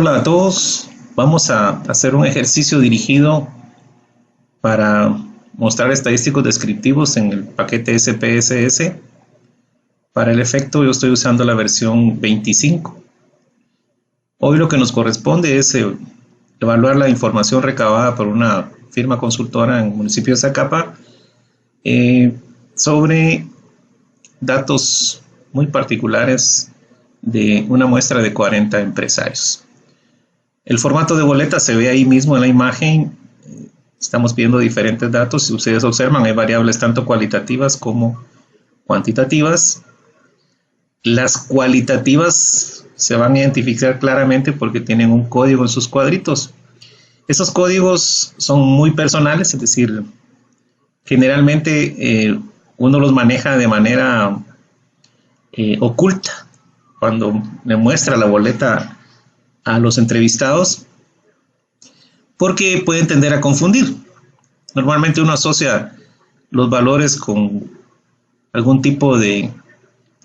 Hola a todos, vamos a hacer un ejercicio dirigido para mostrar estadísticos descriptivos en el paquete SPSS. Para el efecto yo estoy usando la versión 25. Hoy lo que nos corresponde es evaluar la información recabada por una firma consultora en el municipio de Zacapa sobre datos muy particulares de una muestra de 40 empresarios. El formato de boleta se ve ahí mismo en la imagen. Estamos viendo diferentes datos. Si ustedes observan, hay variables tanto cualitativas como cuantitativas. Las cualitativas se van a identificar claramente porque tienen un código en sus cuadritos. Esos códigos son muy personales, es decir, generalmente uno los maneja de manera oculta cuando le muestra la boleta a los entrevistados, porque pueden tender a confundir. Normalmente uno asocia los valores con algún tipo de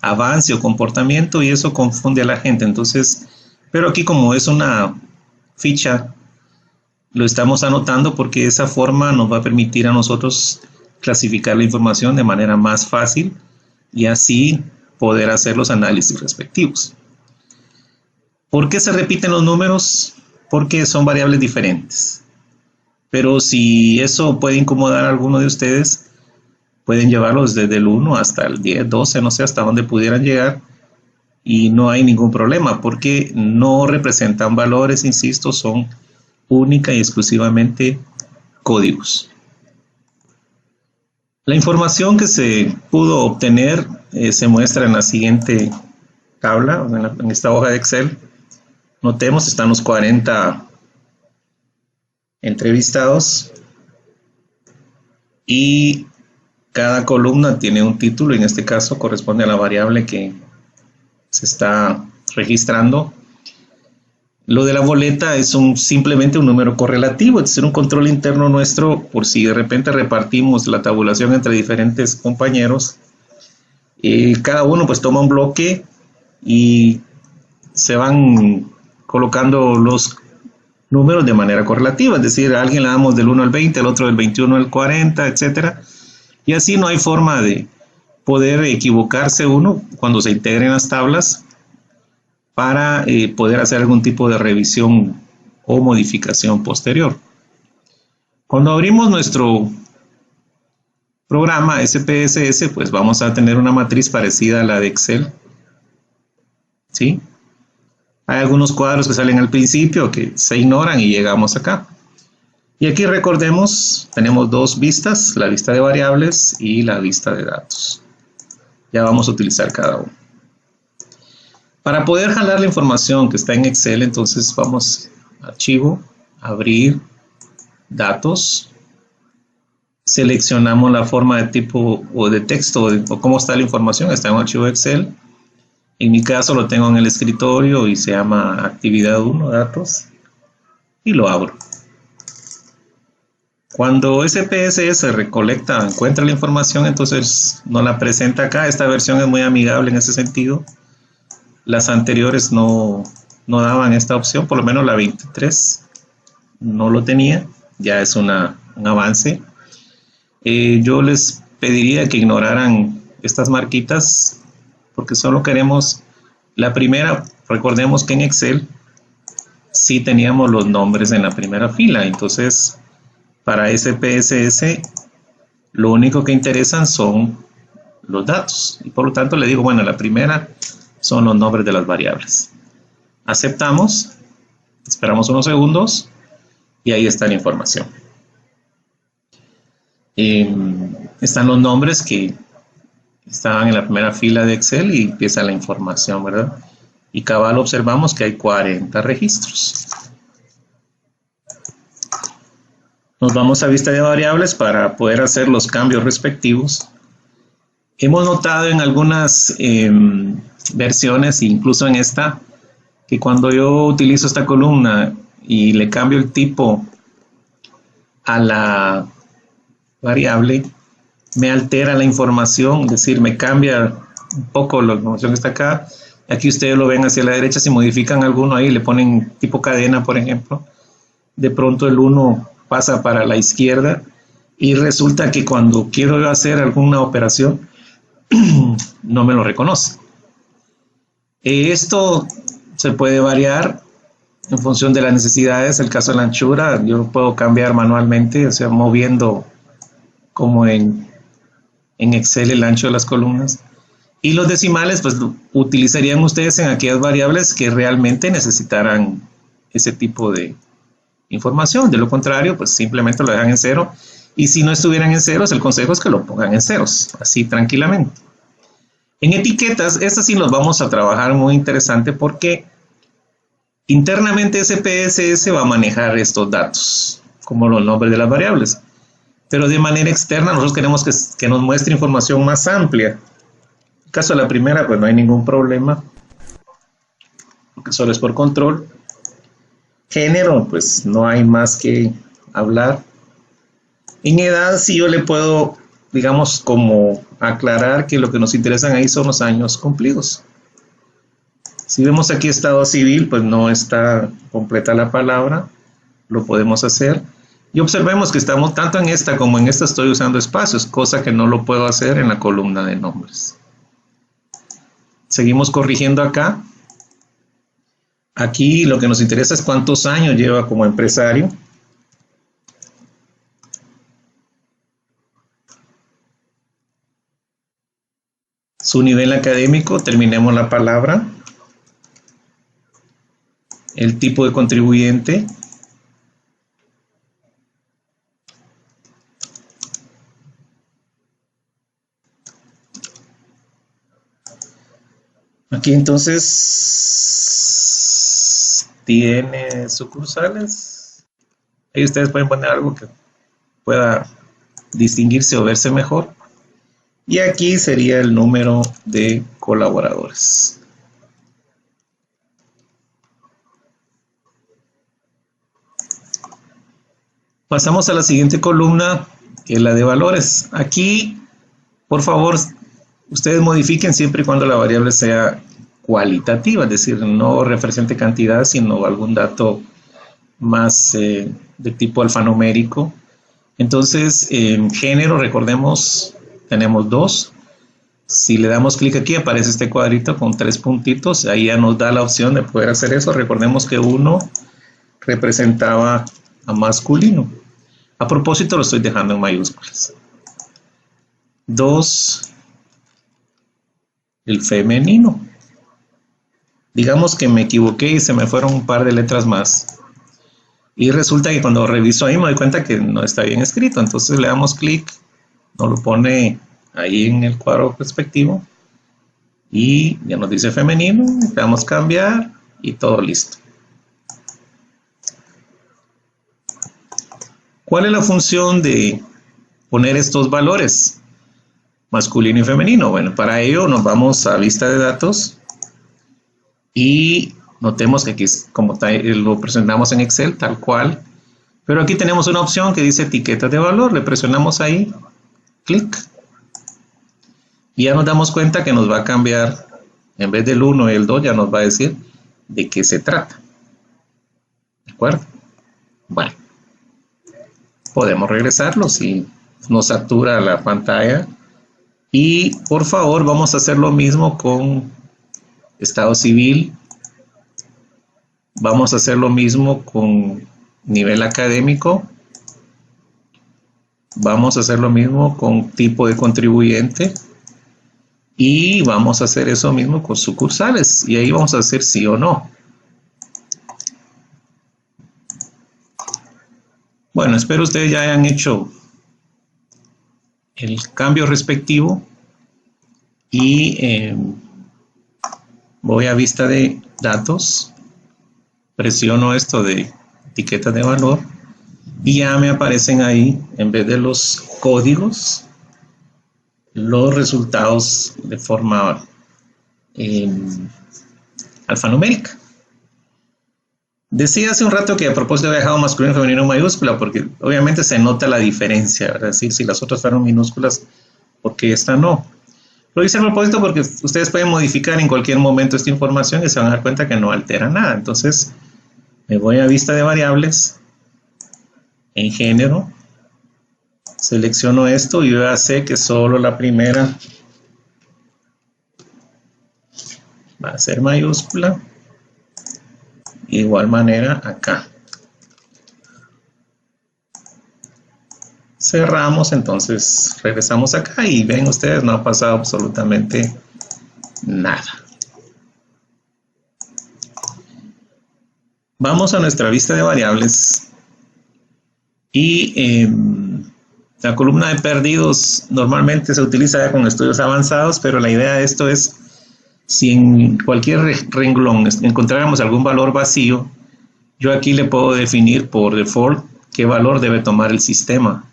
avance o comportamiento y eso confunde a la gente. Entonces, pero aquí como es una ficha, lo estamos anotando porque de esa forma nos va a permitir a nosotros clasificar la información de manera más fácil y así poder hacer los análisis respectivos. ¿Por qué se repiten los números? Porque son variables diferentes. Pero si eso puede incomodar a alguno de ustedes, pueden llevarlos desde el 1 hasta el 10, 12, no sé hasta dónde pudieran llegar y no hay ningún problema porque no representan valores, insisto, son única y exclusivamente códigos. La información que se pudo obtener se muestra en la siguiente tabla, en esta hoja de Excel. Notemos, están los 40 entrevistados y cada columna tiene un título, en este caso corresponde a la variable que se está registrando. Lo de la boleta es simplemente un número correlativo, es decir, un control interno nuestro por si de repente repartimos la tabulación entre diferentes compañeros. Cada uno pues toma un bloque y se van colocando los números de manera correlativa, es decir, a alguien le damos del 1 al 20, al otro del 21 al 40, etcétera. Y así no hay forma de poder equivocarse uno cuando se integren las tablas para poder hacer algún tipo de revisión o modificación posterior. Cuando abrimos nuestro programa SPSS, pues vamos a tener una matriz parecida a la de Excel. ¿Sí? Hay algunos cuadros que salen al principio que se ignoran y llegamos acá. Y aquí recordemos, tenemos dos vistas, la vista de variables y la vista de datos. Ya vamos a utilizar cada uno. Para poder jalar la información que está en Excel, entonces vamos a Archivo, Abrir, Datos. Seleccionamos la forma de tipo o de texto o cómo está la información, está en un archivo de Excel. En mi caso lo tengo en el escritorio y se llama Actividad 1, Datos, y lo abro. Cuando SPSS recolecta, encuentra la información, entonces nos la presenta acá. Esta versión es muy amigable en ese sentido. Las anteriores no daban esta opción, por lo menos la 23 no lo tenía, ya es un avance. Yo les pediría que ignoraran estas marquitas porque solo queremos la primera. Recordemos que en Excel sí teníamos los nombres en la primera fila, entonces para SPSS lo único que interesan son los datos y por lo tanto le digo, bueno, la primera son los nombres de las variables. Aceptamos, esperamos unos segundos y ahí está la información. Están los nombres que estaban en la primera fila de Excel y empieza la información, ¿verdad? Y cabal observamos que hay 40 registros. Nos vamos a vista de variables para poder hacer los cambios respectivos. Hemos notado en algunas versiones, incluso en esta, que cuando yo utilizo esta columna y le cambio el tipo a la variable, me altera la información, es decir, me cambia un poco la información que está acá, Aquí ustedes lo ven hacia la derecha, si modifican alguno ahí, le ponen tipo cadena, por ejemplo, de pronto el 1 pasa para la izquierda y resulta que cuando quiero hacer alguna operación no me lo reconoce. Esto se puede variar en función de las necesidades. El caso de la anchura, yo lo puedo cambiar manualmente, o sea, moviendo como en Excel el ancho de las columnas. Y los decimales, pues utilizarían ustedes en aquellas variables que realmente necesitaran ese tipo de información. De lo contrario, pues simplemente lo dejan en 0. Y si no estuvieran en ceros, el consejo es que lo pongan en ceros, así tranquilamente. En etiquetas, estas sí nos vamos a trabajar muy interesante porque internamente SPSS va a manejar estos datos, como los nombres de las variables. Pero de manera externa nosotros queremos que nos muestre información más amplia. En el caso de la primera, pues no hay ningún problema, porque solo es por control. Género, pues no hay más que hablar. En edad, sí yo le puedo, digamos, como aclarar que lo que nos interesan ahí son los años cumplidos. Si vemos aquí estado civil, pues no está completa la palabra, lo podemos hacer. Y observemos que estamos tanto en esta como en esta estoy usando espacios, cosa que no lo puedo hacer en la columna de nombres. Seguimos corrigiendo acá. Aquí lo que nos interesa es cuántos años lleva como empresario. Su nivel académico, terminemos la palabra. El tipo de contribuyente. Aquí entonces tiene sucursales. Ahí ustedes pueden poner algo que pueda distinguirse o verse mejor. Y aquí sería el número de colaboradores. Pasamos a la siguiente columna, que es la de valores. Aquí, por favor, ustedes modifiquen siempre y cuando la variable sea cualitativa, es decir, no represente cantidad, sino algún dato más de tipo alfanumérico. Entonces, en género, recordemos, tenemos 2. Si le damos clic aquí, aparece este cuadrito con 3 puntitos. Ahí ya nos da la opción de poder hacer eso. Recordemos que 1 representaba a masculino. A propósito, lo estoy dejando en mayúsculas. 2, el femenino. Digamos que me equivoqué y se me fueron un par de letras más. Y resulta que cuando reviso ahí me doy cuenta que no está bien escrito. Entonces le damos clic, nos lo pone ahí en el cuadro respectivo. Y ya nos dice femenino, le damos cambiar y todo listo. ¿Cuál es la función de poner estos valores? Masculino y femenino. Bueno, para ello nos vamos a vista de datos y notemos que aquí como lo presentamos en Excel tal cual, pero aquí tenemos una opción que dice etiquetas de valor. Le presionamos ahí, clic, y ya nos damos cuenta que nos va a cambiar, en vez del 1 y el 2 ya nos va a decir de qué se trata. ¿De acuerdo? Bueno, podemos regresarlo si nos satura la pantalla. Y por favor vamos a hacer lo mismo con estado civil. Vamos a hacer lo mismo con nivel académico. Vamos a hacer lo mismo con tipo de contribuyente. Y vamos a hacer eso mismo con sucursales. Y ahí vamos a hacer sí o no. Bueno, espero ustedes ya hayan hecho el cambio respectivo. Y voy a vista de datos. Presiono esto de etiquetas de valor. Y ya me aparecen ahí, en vez de los códigos, los resultados de forma alfanumérica. Decía hace un rato que a propósito he dejado masculino y femenino en mayúscula, porque obviamente se nota la diferencia, ¿verdad? Es decir, si las otras fueron minúsculas, ¿por qué esta no? Lo hice a propósito porque ustedes pueden modificar en cualquier momento esta información y se van a dar cuenta que no altera nada. Entonces, me voy a vista de variables, en género, selecciono esto y yo ya sé que solo la primera va a ser mayúscula. De igual manera acá. Cerramos, entonces regresamos acá y ven ustedes, no ha pasado absolutamente nada. Vamos a nuestra vista de variables y la columna de perdidos normalmente se utiliza con estudios avanzados, pero la idea de esto es si en cualquier renglón encontráramos algún valor vacío, yo aquí le puedo definir por default qué valor debe tomar el sistema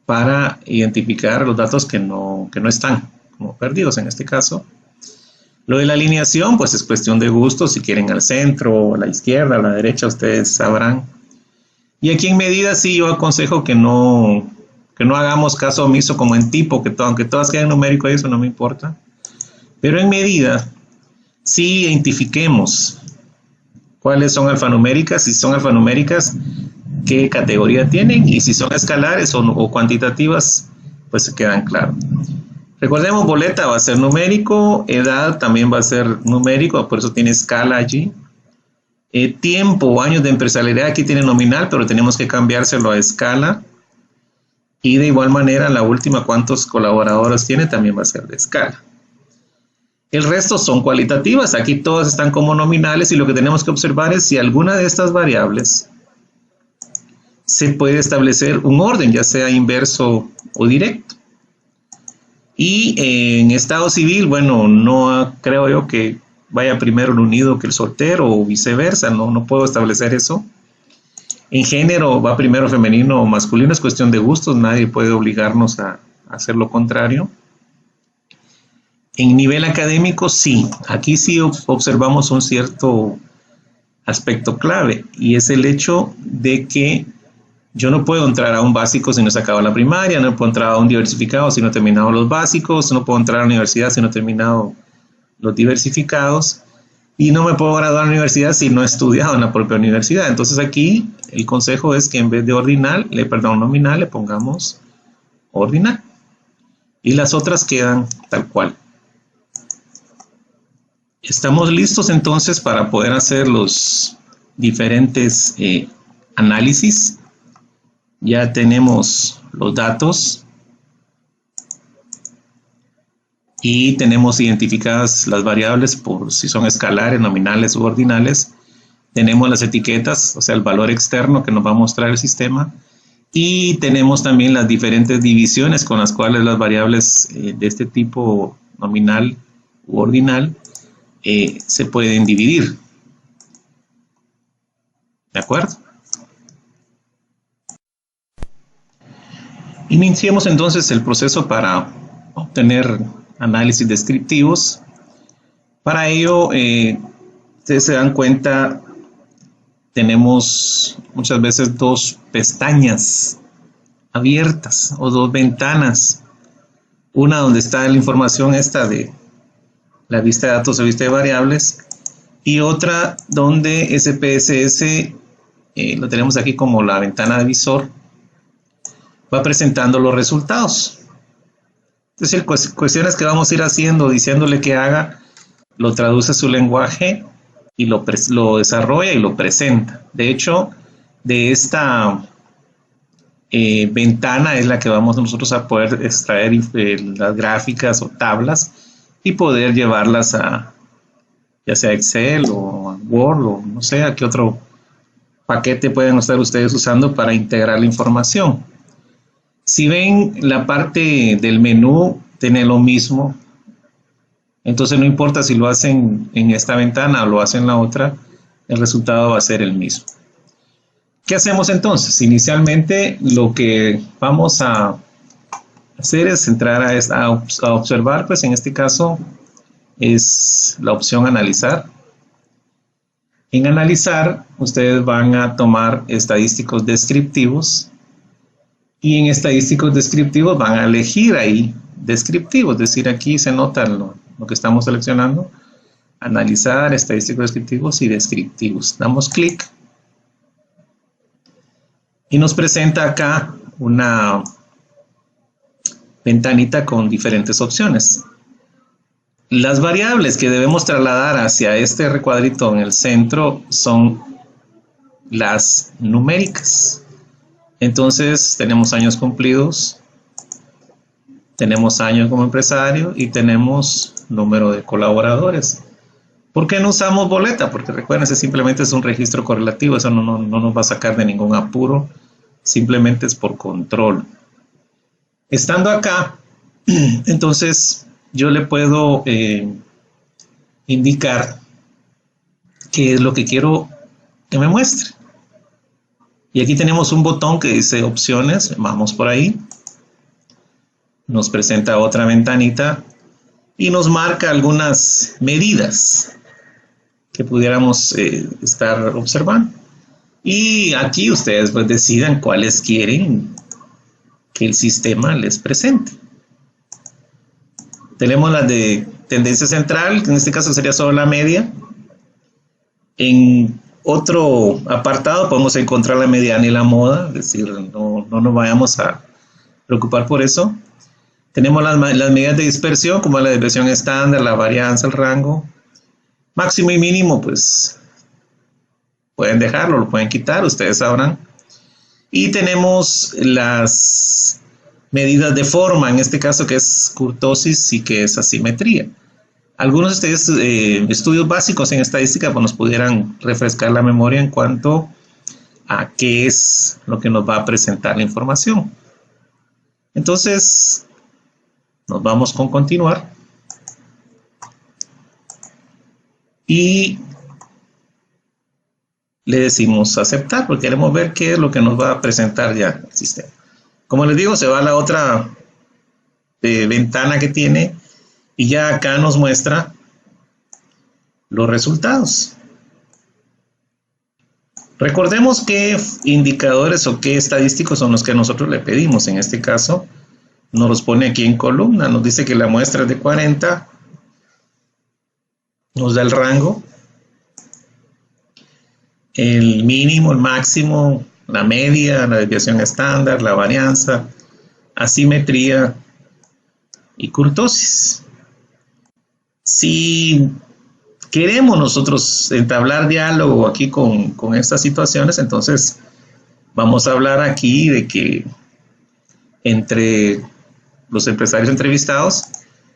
para identificar los datos que no están como perdidos en este caso. Lo de la alineación pues es cuestión de gusto, si quieren al centro, a la izquierda, a la derecha, ustedes sabrán. Y aquí en medida sí yo aconsejo que no hagamos caso omiso como en tipo, que aunque todas queden numérico eso no me importa. Pero en medida sí identifiquemos cuáles son alfanuméricas, si son alfanuméricas, qué categoría tienen, y si son escalares o cuantitativas, pues se quedan claros. Recordemos, boleta va a ser numérico, edad también va a ser numérico, por eso tiene escala allí. Tiempo o años de empresarialidad aquí tiene nominal, pero tenemos que cambiárselo a escala. Y de igual manera, la última, cuántos colaboradores tiene, también va a ser de escala. El resto son cualitativas, aquí todas están como nominales y lo que tenemos que observar es si alguna de estas variables se puede establecer un orden, ya sea inverso o directo. Y en estado civil, bueno, no creo yo que vaya primero el unido que el soltero o viceversa, no puedo establecer eso. En género va primero femenino o masculino, es cuestión de gustos, nadie puede obligarnos a hacer lo contrario. En nivel académico, sí, aquí sí observamos un cierto aspecto clave y es el hecho de que yo no puedo entrar a un básico si no he sacado la primaria, no puedo entrar a un diversificado si no he terminado los básicos, no puedo entrar a la universidad si no he terminado los diversificados y no me puedo graduar a la universidad si no he estudiado en la propia universidad. Entonces aquí el consejo es que en vez de nominal le pongamos ordinal y las otras quedan tal cual. Estamos listos entonces para poder hacer los diferentes análisis. Ya tenemos los datos y tenemos identificadas las variables por si son escalares, nominales u ordinales. Tenemos las etiquetas, o sea, el valor externo que nos va a mostrar el sistema. Y tenemos también las diferentes divisiones con las cuales las variables de este tipo nominal u ordinal se pueden dividir. ¿De acuerdo? Iniciemos entonces el proceso para obtener análisis descriptivos. Para ello, ustedes se dan cuenta, tenemos muchas veces dos pestañas abiertas o dos ventanas. Una donde está la información esta de la vista de datos o vista de variables y otra donde SPSS, lo tenemos aquí como la ventana de visor, va presentando los resultados. Es decir, cuestiones que vamos a ir haciendo, diciéndole que haga, lo traduce a su lenguaje y lo desarrolla y lo presenta. De hecho, de esta ventana es la que vamos nosotros a poder extraer las gráficas o tablas y poder llevarlas a ya sea Excel o a Word o no sé a qué otro paquete pueden estar ustedes usando para integrar la información. Si ven la parte del menú tiene lo mismo, entonces no importa si lo hacen en esta ventana o lo hacen en la otra, el resultado va a ser el mismo. ¿Qué hacemos entonces? Inicialmente lo que vamos a hacer es entrar a observar, pues en este caso es la opción analizar. En analizar ustedes van a tomar estadísticos descriptivos Y en estadísticos descriptivos van a elegir ahí descriptivos, es decir, aquí se nota lo que estamos seleccionando, analizar estadísticos descriptivos y descriptivos. Damos clic y nos presenta acá una ventanita con diferentes opciones. Las variables que debemos trasladar hacia este recuadrito en el centro son las numéricas. Entonces tenemos años cumplidos, tenemos años como empresario y tenemos número de colaboradores. ¿Por qué no usamos boleta? Porque recuerden, simplemente es un registro correlativo, eso no nos va a sacar de ningún apuro, simplemente es por control. Estando acá, entonces yo le puedo indicar qué es lo que quiero que me muestre. Y aquí tenemos un botón que dice opciones, vamos por ahí. Nos presenta otra ventanita y nos marca algunas medidas que pudiéramos estar observando. Y aquí ustedes pues decidan cuáles quieren que el sistema les presente. Tenemos las de tendencia central, que en este caso sería solo la media. En otro apartado podemos encontrar la mediana y la moda, es decir, no nos vayamos a preocupar por eso. Tenemos las medidas de dispersión, como la desviación estándar, la varianza, el rango. Máximo y mínimo, pues pueden dejarlo, lo pueden quitar, ustedes sabrán. Y tenemos las medidas de forma, en este caso que es kurtosis y que es asimetría. Algunos de ustedes estudios básicos en estadística pues, nos pudieran refrescar la memoria en cuanto a qué es lo que nos va a presentar la información. Entonces, nos vamos con continuar. Y le decimos aceptar porque queremos ver qué es lo que nos va a presentar ya el sistema. Como les digo, se va a la otra ventana que tiene y ya acá nos muestra los resultados. Recordemos qué indicadores o qué estadísticos son los que nosotros le pedimos. En este caso, nos los pone aquí en columna. Nos dice que la muestra es de 40. Nos da el rango, el mínimo, el máximo, la media, la desviación estándar, la varianza, asimetría y kurtosis. Si queremos nosotros entablar diálogo aquí con estas situaciones, entonces vamos a hablar aquí de que entre los empresarios entrevistados,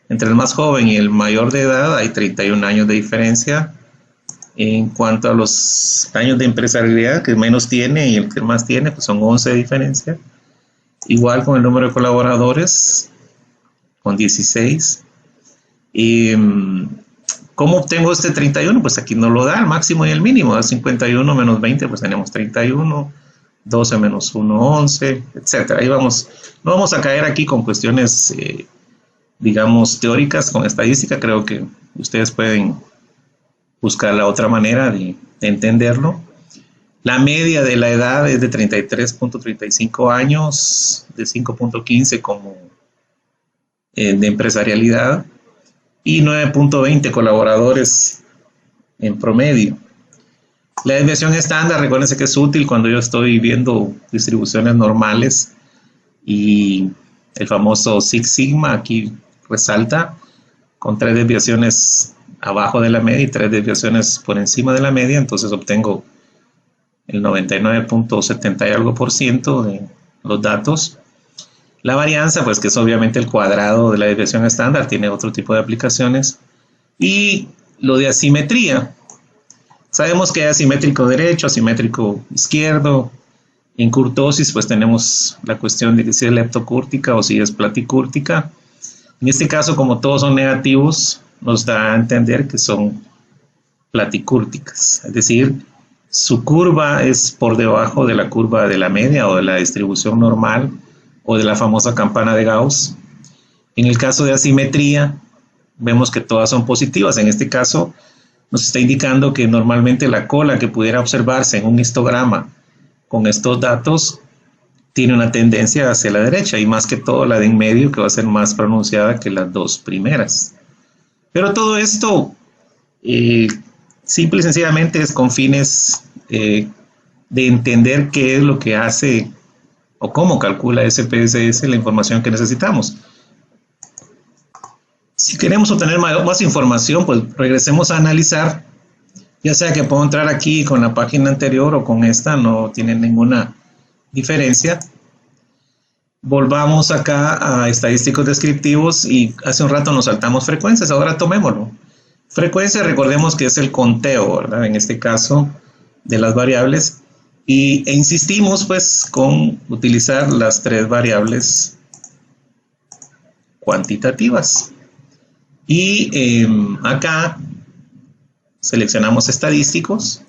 entre el más joven y el mayor de edad, hay 31 años de diferencia. En cuanto a los años de empresarialidad, que menos tiene y el que más tiene, pues son 11 de diferencia. Igual con el número de colaboradores, con 16. Y, ¿cómo obtengo este 31? Pues aquí no lo da, el máximo y el mínimo. Da 51 menos 20, pues tenemos 31. 12 menos 1, 11, etc. Ahí vamos. No vamos a caer aquí con cuestiones, digamos, teóricas, con estadística. Creo que ustedes pueden buscar la otra manera de entenderlo. La media de la edad es de 33.35 años, de 5.15 como de empresarialidad y 9.20 colaboradores en promedio. La desviación estándar, recuérdense que es útil cuando yo estoy viendo distribuciones normales y el famoso Six Sigma aquí resalta con 3 desviaciones abajo de la media y 3 desviaciones por encima de la media, entonces obtengo el 99.70 y algo % de los datos. La varianza, pues que es obviamente el cuadrado de la desviación estándar, tiene otro tipo de aplicaciones. Y lo de asimetría, sabemos que hay asimétrico derecho, asimétrico izquierdo. En kurtosis, pues tenemos la cuestión de que si es leptocúrtica o si es platicúrtica. En este caso, como todos son negativos, nos da a entender que son platicúrticas, es decir, su curva es por debajo de la curva de la media o de la distribución normal o de la famosa campana de Gauss. En el caso de asimetría, vemos que todas son positivas. En este caso, nos está indicando que normalmente la cola que pudiera observarse en un histograma con estos datos tiene una tendencia hacia la derecha, y más que todo la de en medio, que va a ser más pronunciada que las dos primeras. Pero todo esto simple y sencillamente es con fines de entender qué es lo que hace o cómo calcula SPSS la información que necesitamos. Si queremos obtener más información, pues regresemos a analizar, ya sea que puedo entrar aquí con la página anterior o con esta, no tiene ninguna diferencia. Volvamos acá a estadísticos descriptivos y hace un rato nos saltamos frecuencias, ahora tomémoslo. Frecuencia, recordemos que es el conteo, ¿verdad? En este caso, de las variables, e insistimos pues con utilizar las tres variables cuantitativas. Y acá seleccionamos estadísticos.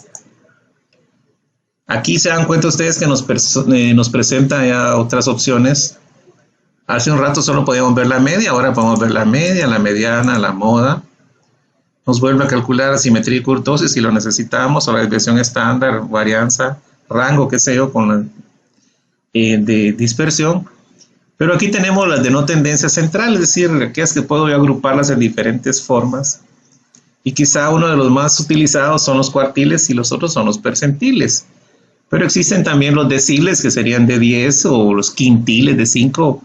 Aquí se dan cuenta ustedes que nos presenta ya otras opciones. Hace un rato solo podíamos ver la media, ahora podemos ver la media, la mediana, la moda. Nos vuelve a calcular asimetría y kurtosis si lo necesitamos, o la desviación estándar, varianza, rango, qué sé yo, con la de dispersión. Pero aquí tenemos las de no tendencia central, es decir, aquellas que puedo yo agruparlas en diferentes formas. Y quizá uno de los más utilizados son los cuartiles y los otros son los percentiles. Pero existen también los deciles, que serían de 10, o los quintiles de 5,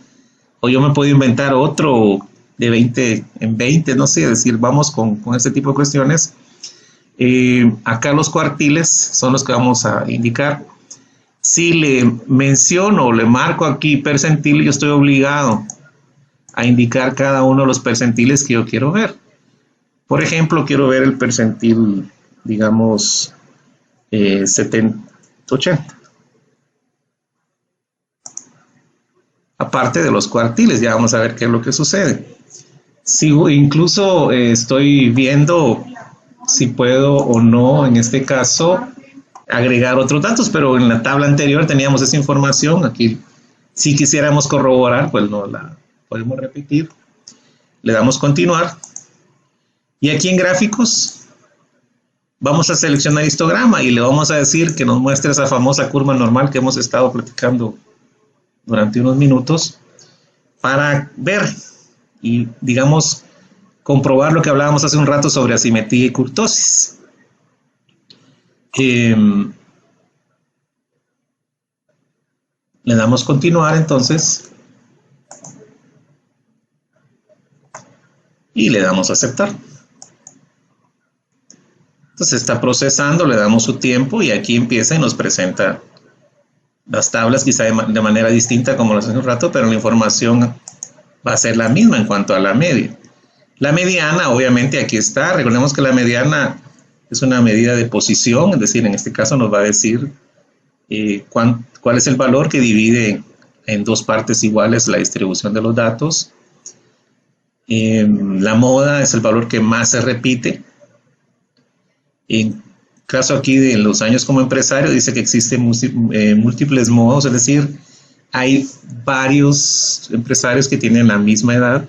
o yo me puedo inventar otro de 20 en 20, no sé, es decir, vamos con este tipo de cuestiones. Acá los cuartiles son los que vamos a indicar. Si le menciono o le marco aquí percentil, yo estoy obligado a indicar cada uno de los percentiles que yo quiero ver. Por ejemplo, quiero ver el percentil, digamos, 80. Aparte de los cuartiles, ya vamos a ver qué es lo que sucede. Si incluso estoy viendo si puedo o no, en este caso, agregar otros datos, pero en la tabla anterior teníamos esa información. Aquí, si quisiéramos corroborar, pues no la podemos repetir. Le damos continuar. Y aquí en gráficos, vamos a seleccionar histograma y le vamos a decir que nos muestre esa famosa curva normal que hemos estado platicando durante unos minutos para ver y, digamos, comprobar lo que hablábamos hace un rato sobre asimetría y kurtosis. Le damos continuar entonces y le damos aceptar. Entonces está procesando, le damos su tiempo y aquí empieza y nos presenta las tablas, quizá de manera distinta como lo hace un rato, pero la información va a ser la misma en cuanto a la media. La mediana, obviamente, aquí está. Recordemos que la mediana es una medida de posición, es decir, en este caso nos va a decir cuál es el valor que divide en dos partes iguales la distribución de los datos. La moda es el valor que más se repite. En caso aquí de los años como empresario, dice que existen múltiples modos, es decir, hay varios empresarios que tienen la misma edad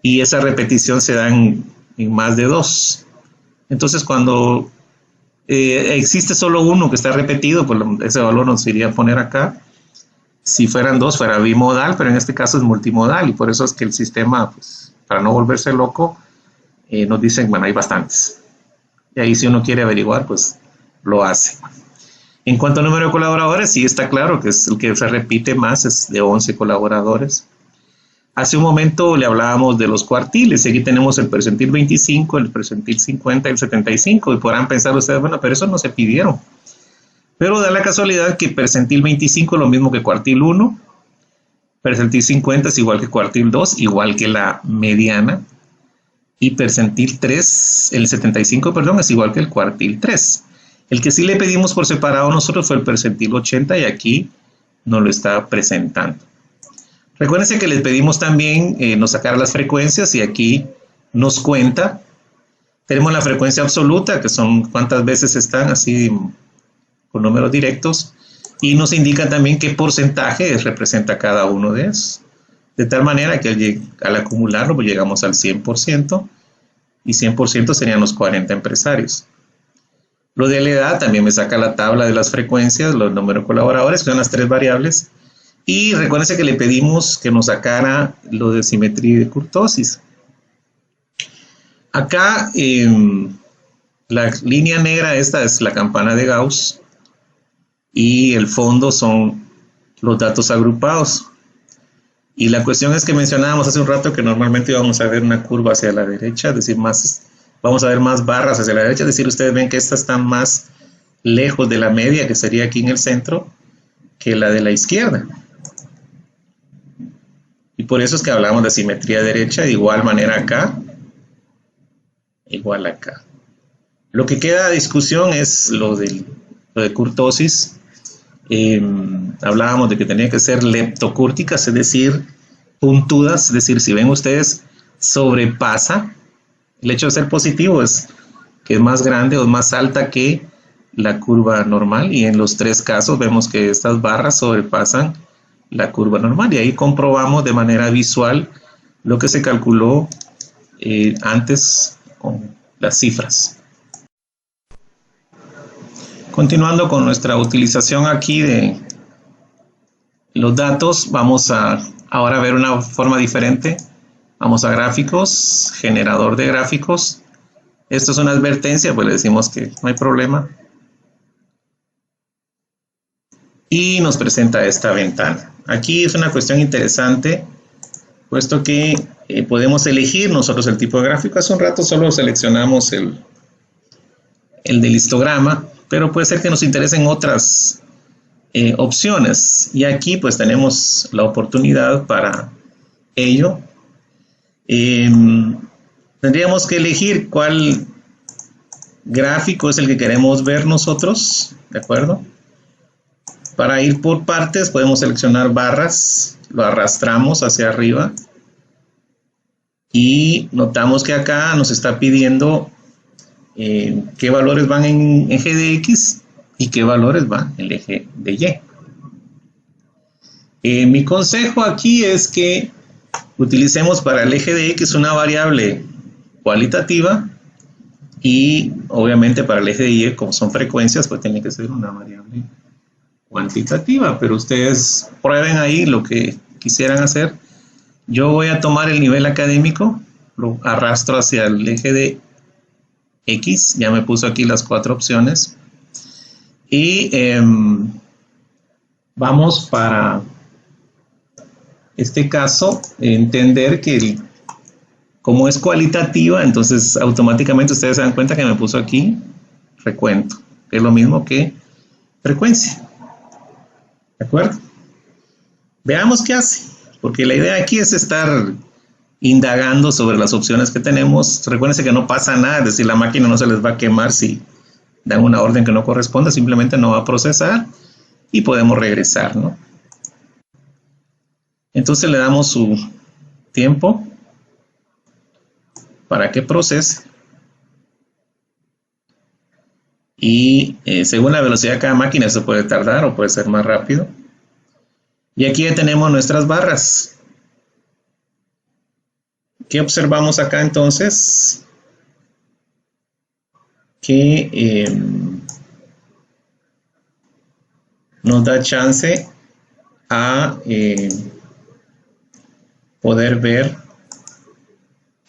y esa repetición se da en más de 2. Entonces, cuando existe solo uno que está repetido, pues ese valor nos iría a poner acá. Si fueran 2, fuera bimodal, pero en este caso es multimodal y por eso es que el sistema, pues, para no volverse loco, nos dicen, bueno, hay bastantes. Y ahí si uno quiere averiguar, pues lo hace. En cuanto al número de colaboradores, sí está claro que es el que se repite más, es de 11 colaboradores. Hace un momento le hablábamos de los cuartiles, y aquí tenemos el percentil 25, el percentil 50 y el 75, y podrán pensar ustedes, bueno, pero eso no se pidieron. Pero da la casualidad que percentil 25 es lo mismo que cuartil 1, percentil 50 es igual que cuartil 2, igual que la mediana, y percentil 3, el 75, perdón, es igual que el cuartil 3. El que sí le pedimos por separado a nosotros fue el percentil 80 y aquí nos lo está presentando. Recuérdense que les pedimos también nos sacara las frecuencias y aquí nos cuenta. Tenemos la frecuencia absoluta, que son cuántas veces están así con números directos, y nos indica también qué porcentaje representa cada uno de esos. De tal manera que al acumularlo pues llegamos al 100%, y 100% serían los 40 empresarios. Lo de la edad también me saca la tabla de las frecuencias, los números de colaboradores, que son las tres variables, Y recuérdense que le pedimos que nos sacara lo de simetría y de kurtosis. Acá, la línea negra esta es la campana de Gauss y el fondo son los datos agrupados. Y la cuestión es que mencionábamos hace un rato que normalmente vamos a ver una curva hacia la derecha, es decir, vamos a ver más barras hacia la derecha, es decir, ustedes ven que estas están más lejos de la media, que sería aquí en el centro, que la de la izquierda. Y por eso es que hablamos de simetría derecha, de igual manera acá, igual acá. Lo que queda a discusión es lo de kurtosis. Hablábamos de que tenía que ser leptocúrticas, es decir, puntudas, es decir, si ven ustedes, sobrepasa, el hecho de ser positivo es que es más grande o más alta que la curva normal, y en los tres casos vemos que estas barras sobrepasan la curva normal, y ahí comprobamos de manera visual lo que se calculó antes con las cifras. Continuando con nuestra utilización aquí de los datos, vamos a ahora ver una forma diferente. Vamos a gráficos, generador de gráficos. Esto es una advertencia, pues le decimos que no hay problema. Y nos presenta esta ventana. Aquí es una cuestión interesante, puesto que podemos elegir nosotros el tipo de gráfico. Hace un rato solo seleccionamos el del histograma, pero puede ser que nos interesen otras opciones, y aquí pues tenemos la oportunidad para ello. Tendríamos que elegir cuál gráfico es el que queremos ver nosotros, ¿de acuerdo? Para ir por partes podemos seleccionar barras, lo arrastramos hacia arriba y notamos que acá nos está pidiendo qué valores van en eje de X y qué valores van en el eje de Y. Mi consejo aquí es que utilicemos para el eje de X una variable cualitativa, y obviamente para el eje de Y, como son frecuencias, pues tiene que ser una variable cuantitativa, pero ustedes prueben ahí lo que quisieran hacer. Yo voy a tomar el nivel académico, lo arrastro hacia el eje de X, ya me puso aquí las 4 opciones, y vamos para este caso entender que como es cualitativa, entonces automáticamente ustedes se dan cuenta que me puso aquí recuento, que es lo mismo que frecuencia, ¿de acuerdo? Veamos qué hace, porque la idea aquí es estar indagando sobre las opciones que tenemos. Recuérdense que no pasa nada, es decir, la máquina no se les va a quemar si dan una orden que no corresponde, simplemente no va a procesar y podemos regresar, ¿no? Entonces le damos su tiempo para que procese, y según la velocidad de cada máquina eso puede tardar o puede ser más rápido. Y aquí ya tenemos nuestras barras. ¿Qué observamos acá entonces? Que nos da chance a poder ver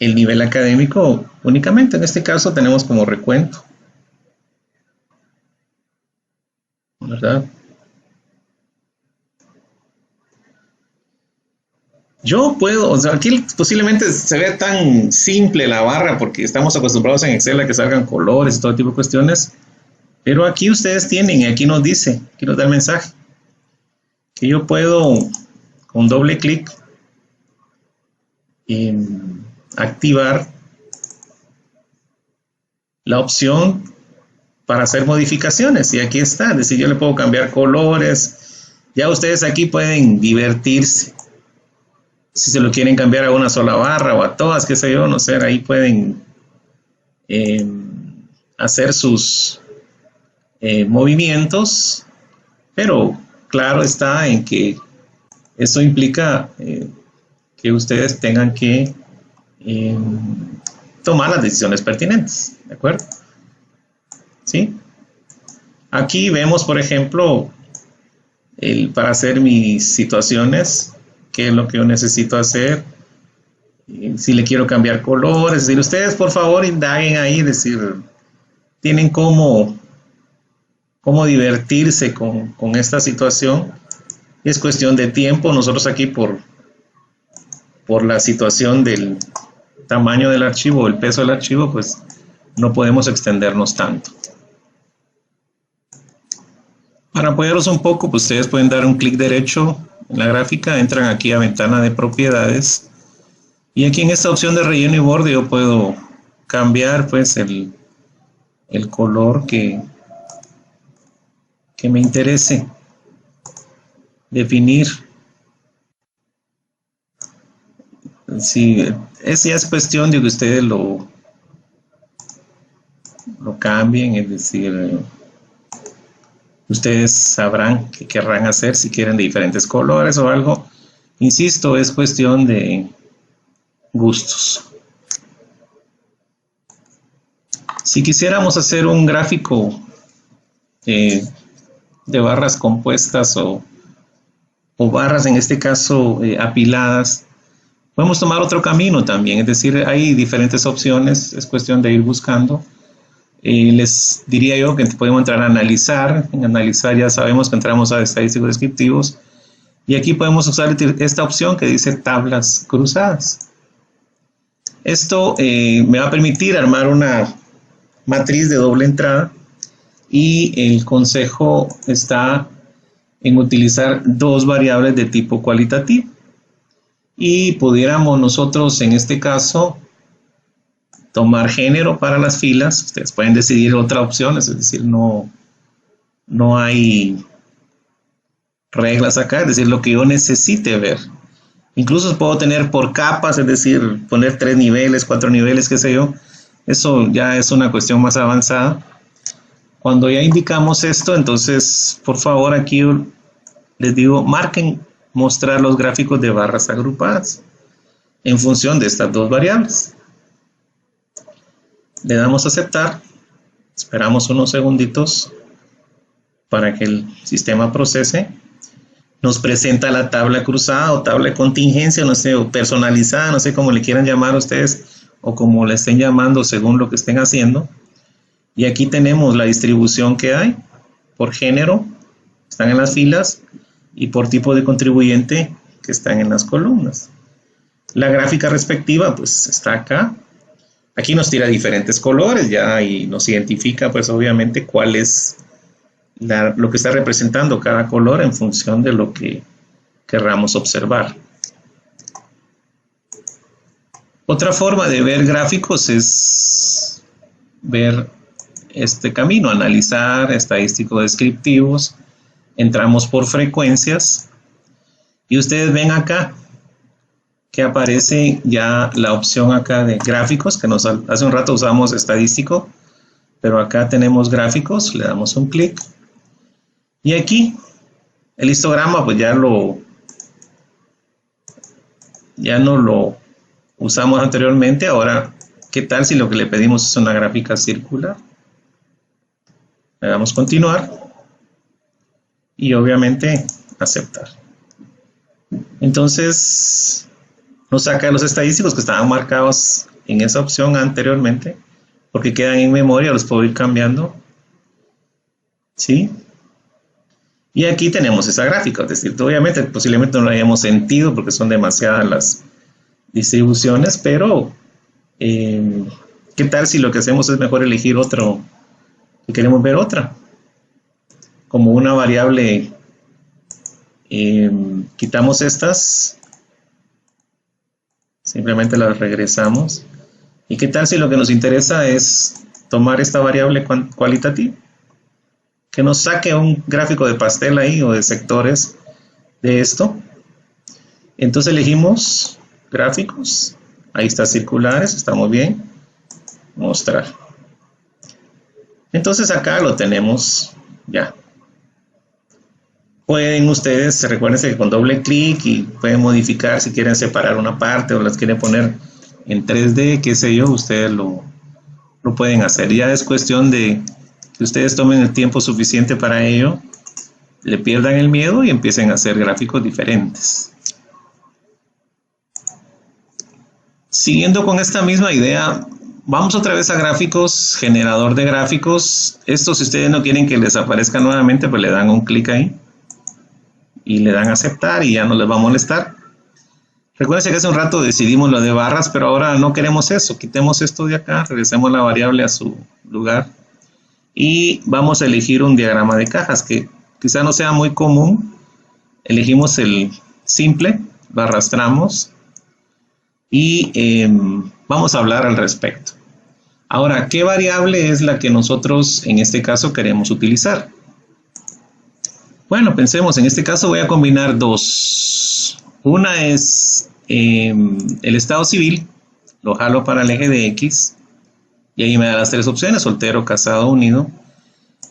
el nivel académico únicamente. En este caso tenemos como recuento, ¿verdad? Yo puedo, o sea, aquí posiblemente se ve tan simple la barra porque estamos acostumbrados en Excel a que salgan colores y todo tipo de cuestiones, pero aquí ustedes tienen, y aquí nos dice, aquí nos da el mensaje, que yo puedo con doble clic activar la opción para hacer modificaciones, y aquí está, es decir, yo le puedo cambiar colores. Ya ustedes aquí pueden divertirse, si se lo quieren cambiar a una sola barra o a todas, qué sé yo, no sé, ahí pueden hacer sus movimientos, pero claro está en que eso implica que ustedes tengan que tomar las decisiones pertinentes, ¿de acuerdo? ¿Sí? Aquí vemos, por ejemplo, para hacer mis situaciones, qué es lo que yo necesito hacer, si le quiero cambiar color. Es decir, ustedes por favor indaguen ahí, es decir, tienen cómo divertirse con esta situación. Es cuestión de tiempo. Nosotros aquí por la situación del tamaño del archivo, el peso del archivo, pues no podemos extendernos tanto. Para apoyarlos un poco, pues ustedes pueden dar un clic derecho en la gráfica, entran aquí a ventana de propiedades y aquí en esta opción de relleno y borde yo puedo cambiar pues el color que me interese, definir. Si ya es cuestión de que ustedes lo cambien, es decir, ustedes sabrán qué querrán hacer, si quieren de diferentes colores o algo. Insisto, es cuestión de gustos. Si quisiéramos hacer un gráfico de barras compuestas o barras, en este caso apiladas, podemos tomar otro camino también. Es decir, hay diferentes opciones, es cuestión de ir buscando. Les diría yo que podemos entrar a analizar. En analizar ya sabemos que entramos a estadísticos descriptivos y aquí podemos usar esta opción que dice tablas cruzadas. Esto me va a permitir armar una matriz de doble entrada y el consejo está en utilizar dos variables de tipo cualitativo y pudiéramos nosotros en este caso tomar género para las filas. Ustedes pueden decidir otra opción, es decir, no hay reglas acá, es decir, lo que yo necesite ver. Incluso puedo tener por capas, es decir, poner 3 niveles, 4 niveles, qué sé yo. Eso ya es una cuestión más avanzada. Cuando ya indicamos esto, entonces, por favor, aquí les digo, marquen mostrar los gráficos de barras agrupadas en función de estas dos variables. Le damos a aceptar, esperamos unos segunditos para que el sistema procese. Nos presenta la tabla cruzada o tabla de contingencia, no sé, o personalizada, no sé cómo le quieran llamar a ustedes o como le estén llamando según lo que estén haciendo. Y aquí tenemos la distribución que hay por género, están en las filas, y por tipo de contribuyente que están en las columnas. La gráfica respectiva pues está acá. Aquí nos tira diferentes colores ya y nos identifica pues obviamente cuál es lo que está representando cada color en función de lo que querramos observar. Otra forma de ver gráficos es ver este camino, analizar estadísticos descriptivos. Entramos por frecuencias y ustedes ven acá que aparece ya la opción acá de gráficos, que hace un rato usamos estadístico, pero acá tenemos gráficos, le damos un clic y aquí el histograma pues ya no lo usamos anteriormente. Ahora, ¿qué tal si lo que le pedimos es una gráfica circular? Le damos continuar y obviamente aceptar. Entonces nos saca los estadísticos que estaban marcados en esa opción anteriormente, porque quedan en memoria, los puedo ir cambiando. ¿Sí? Y aquí tenemos esa gráfica, es decir, obviamente posiblemente no la hayamos sentido porque son demasiadas las distribuciones, pero ¿qué tal si lo que hacemos es mejor elegir otro, si queremos ver otra? Como una variable, quitamos estas, simplemente las regresamos. ¿Y qué tal si lo que nos interesa es tomar esta variable cualitativa? Que nos saque un gráfico de pastel ahí o de sectores de esto. Entonces elegimos gráficos, ahí está circulares, está muy bien, mostrar. Entonces acá lo tenemos ya. Pueden ustedes, recuerden que con doble clic y pueden modificar si quieren separar una parte o las quieren poner en 3D, qué sé yo, ustedes lo pueden hacer. Ya es cuestión de que ustedes tomen el tiempo suficiente para ello le pierdan el miedo y empiecen a hacer gráficos diferentes. Siguiendo con esta misma idea, vamos otra vez a gráficos, generador de gráficos. Esto, si ustedes no quieren que les aparezca nuevamente, pues le dan un clic ahí y le dan a aceptar y ya no les va a molestar. Recuerden que hace un rato decidimos lo de barras, pero ahora no queremos eso. Quitemos esto de acá, regresemos la variable a su lugar y vamos a elegir un diagrama de cajas que quizá no sea muy común. Elegimos el simple, lo arrastramos y vamos a hablar al respecto. Ahora, ¿qué variable es la que nosotros en este caso queremos utilizar? Bueno, pensemos, en este caso voy a combinar dos. Una es el estado civil, lo jalo para el eje de X y ahí me da las tres opciones, soltero, casado, unido.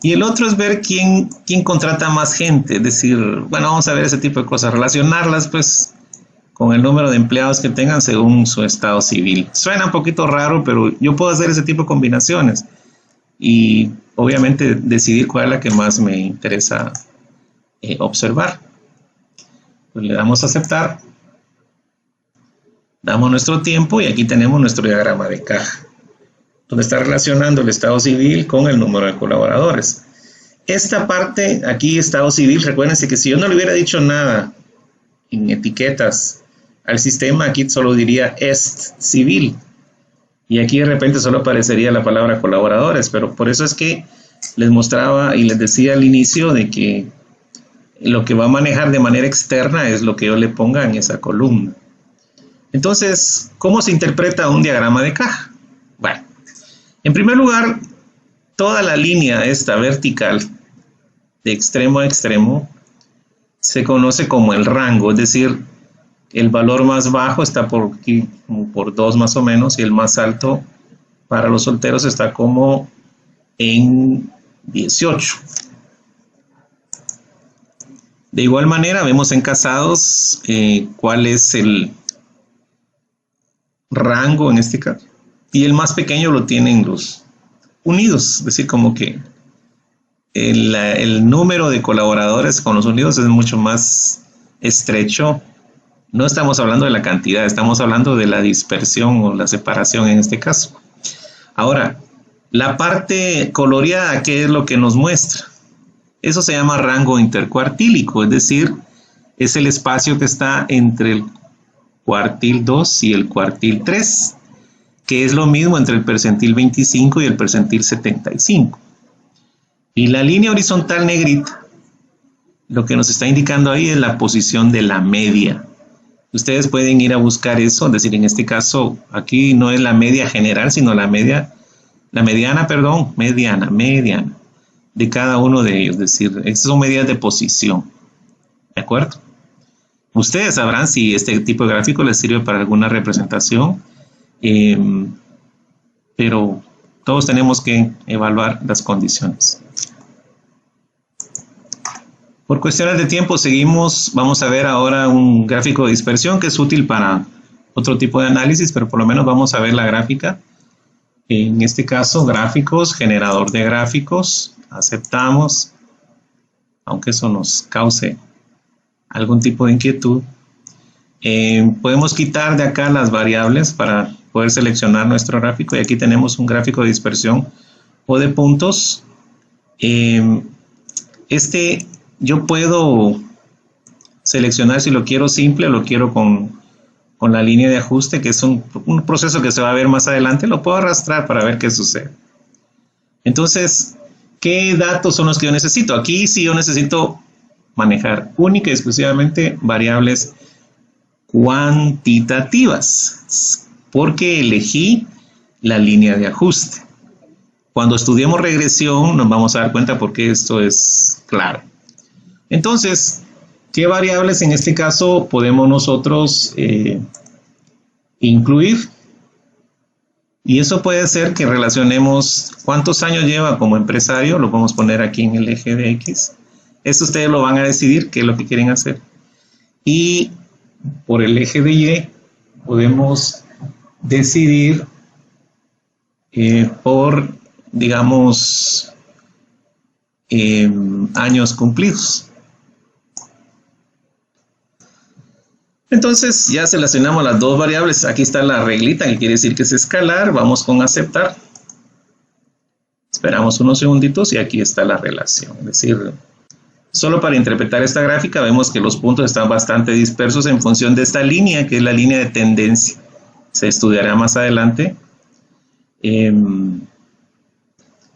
Y el otro es ver quién contrata más gente, es decir, bueno, vamos a ver ese tipo de cosas, relacionarlas pues con el número de empleados que tengan según su estado civil. Suena un poquito raro, pero yo puedo hacer ese tipo de combinaciones y obviamente decidir cuál es la que más me interesa observar. Pues le damos a aceptar, damos nuestro tiempo y aquí tenemos nuestro diagrama de caja, donde está relacionando el estado civil con el número de colaboradores. Esta parte aquí, estado civil, recuérdense que si yo no le hubiera dicho nada en etiquetas al sistema, aquí solo diría est civil y aquí de repente solo aparecería la palabra colaboradores, pero por eso es que les mostraba y les decía al inicio de que lo que va a manejar de manera externa es lo que yo le ponga en esa columna. Entonces, ¿cómo se interpreta un diagrama de caja? Bueno, en primer lugar, toda la línea esta vertical de extremo a extremo se conoce como el rango, es decir, el valor más bajo está por aquí, como por 2 más o menos, y el más alto para los solteros está como en 18. De igual manera, vemos en casados cuál es el rango en este caso. Y el más pequeño lo tienen los unidos, es decir, como que el número de colaboradores con los unidos es mucho más estrecho. No estamos hablando de la cantidad, estamos hablando de la dispersión o la separación en este caso. Ahora, la parte coloreada, ¿qué es lo que nos muestra? Eso se llama rango intercuartílico, es decir, es el espacio que está entre el cuartil 2 y el cuartil 3, que es lo mismo entre el percentil 25 y el percentil 75. Y la línea horizontal negrita, lo que nos está indicando ahí es la posición de la media. Ustedes pueden ir a buscar eso, es decir, en este caso, aquí no es la media general, sino la mediana, de cada uno de ellos, es decir, estas son medidas de posición, ¿de acuerdo? Ustedes sabrán si este tipo de gráfico les sirve para alguna representación, pero todos tenemos que evaluar las condiciones. Por cuestiones de tiempo seguimos, vamos a ver ahora un gráfico de dispersión que es útil para otro tipo de análisis, pero por lo menos vamos a ver la gráfica. En este caso, gráficos, generador de gráficos, aceptamos, aunque eso nos cause algún tipo de inquietud. Podemos quitar de acá las variables para poder seleccionar nuestro gráfico y aquí tenemos un gráfico de dispersión o de puntos. Yo puedo seleccionar si lo quiero simple o lo quiero con la línea de ajuste, que es un proceso que se va a ver más adelante. Lo puedo arrastrar para ver qué sucede. Entonces, ¿qué datos son los que yo necesito? Aquí sí yo necesito manejar única y exclusivamente variables cuantitativas, porque elegí la línea de ajuste. Cuando estudiemos regresión nos vamos a dar cuenta por qué esto es claro. Entonces, ¿qué variables en este caso podemos nosotros incluir? Y eso puede ser que relacionemos cuántos años lleva como empresario, lo podemos poner aquí en el eje de X. Eso ustedes lo van a decidir qué es lo que quieren hacer. Y por el eje de Y podemos decidir por, digamos, años cumplidos. Entonces ya seleccionamos las dos variables. Aquí está la reglita, que quiere decir que es escalar. Vamos con aceptar. Esperamos unos segunditos y aquí está la relación. Es decir, solo para interpretar esta gráfica vemos que los puntos están bastante dispersos en función de esta línea, que es la línea de tendencia. Se estudiará más adelante.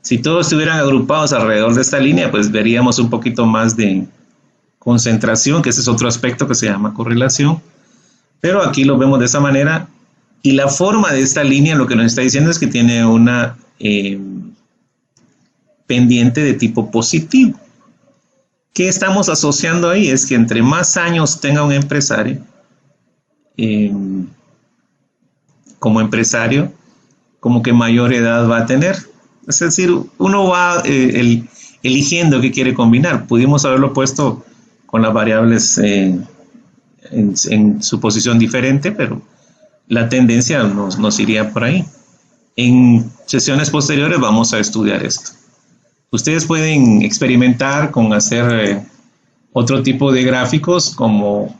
Si todos estuvieran agrupados alrededor de esta línea, pues veríamos un poquito más de concentración, que ese es otro aspecto que se llama correlación. Pero aquí lo vemos de esa manera. Y la forma de esta línea lo que nos está diciendo es que tiene una pendiente de tipo positivo. ¿Qué estamos asociando ahí? Es que entre más años tenga un empresario, como empresario, como que mayor edad va a tener. Es decir, uno va eligiendo qué quiere combinar. Pudimos haberlo puesto con las variables en su posición diferente, pero la tendencia nos iría por ahí. En sesiones posteriores vamos a estudiar esto. Ustedes pueden experimentar con hacer otro tipo de gráficos, como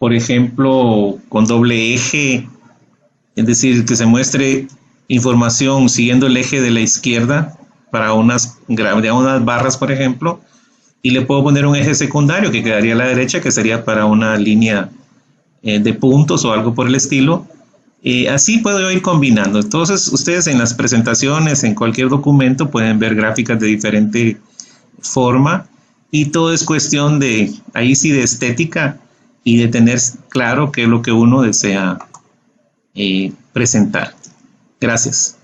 por ejemplo con doble eje, es decir, que se muestre información siguiendo el eje de la izquierda para unas barras, por ejemplo, y le puedo poner un eje secundario que quedaría a la derecha, que sería para una línea de puntos o algo por el estilo. Así puedo ir combinando. Entonces, ustedes en las presentaciones, en cualquier documento, pueden ver gráficas de diferente forma, y todo es cuestión de, ahí sí, de estética y de tener claro qué es lo que uno desea presentar. Gracias.